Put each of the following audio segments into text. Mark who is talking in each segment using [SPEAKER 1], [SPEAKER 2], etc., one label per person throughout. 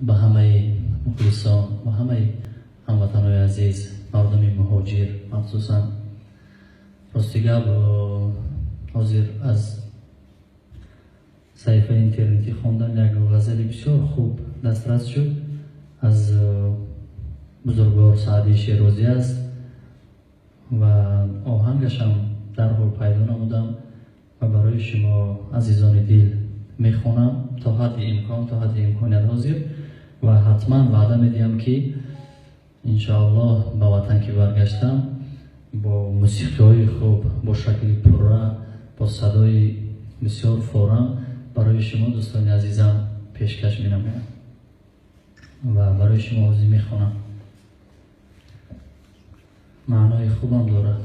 [SPEAKER 1] به همه مخلصان و همه هموطنان عزیز، مردم مهاجر مخصوصا راستیگه حاضر از صحیفه اینترنتی خوندم یک غزل بسیار خوب دسترس شد از بزرگوار سعدی شیرازی است و آهنگش هم در حال پیدا نمودم و برای شما عزیزان دل میخونم تا حد امکانیت حاضر و حتما وعده میدیم که انشاءالله به وطن که برگشتم با موسیقی های خوب، با شکل پره، با صدای بسیار فورم برای شما دوستان عزیزم پیشکش مینمایم و برای شما عزیز میخونم. معنای خوبم دارد.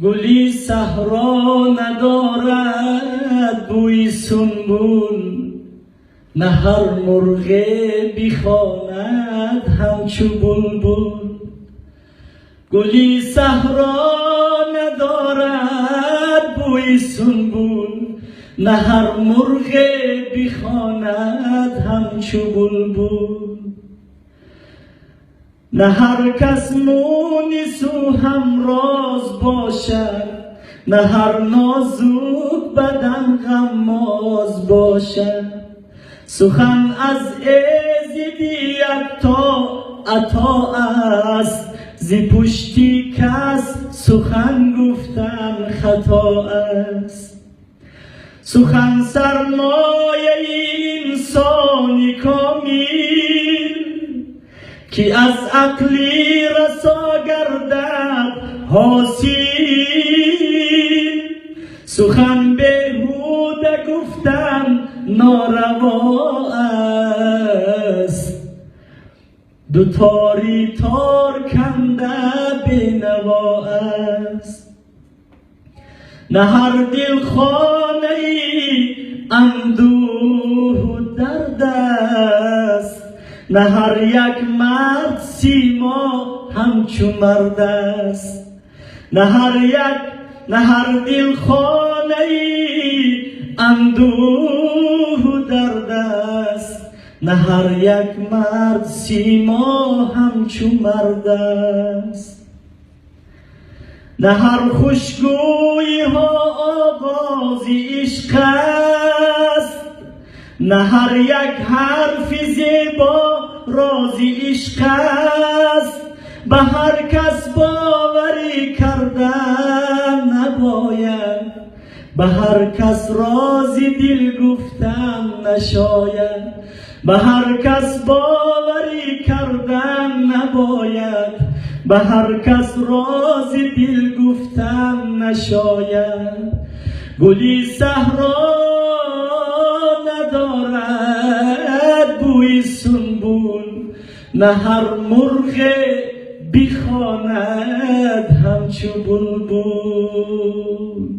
[SPEAKER 1] گلی صحرا ندارد بوی سنبول، نه هر مرغ بخواند همچو بلبل. گلی صحرا ندارد بوی سنبول، نه هر مرغ بخواند همچو بلبل. نه هر کس مونس و همراز باشد، نه هر نازک بدن غماز باشد. سخن از ایزدی یکتا عطا است، ز پشتی کس سخن گفتن خطا است. سخن سرمایه انسانی کامل، که از عقلی رسا گردد حاصل. سخن بیهوده گفتن ناروا است، دو تاری تار کنده بینوا است. نه هر دل خانه ای اندوه و درد است، نه هر یک مرد سیما همچو مرد است. نه هر دل خانه ای اندوه و درد است، نه هر یک مرد سیما همچو مرد است. نه هر خوشگویی ها آغاز عشق است، نه هر یک حرف زیبا راز عشق است. به هر کس باوری کردن نباید، به هر کس راز دل گفتن نشاید. به هر کس باوری کردن نباید، به هر کس راز دل گفتن نشاید. گلی صحرا ندارد بوی سنبول، نه هر مرغ بخواند همچو بلبل.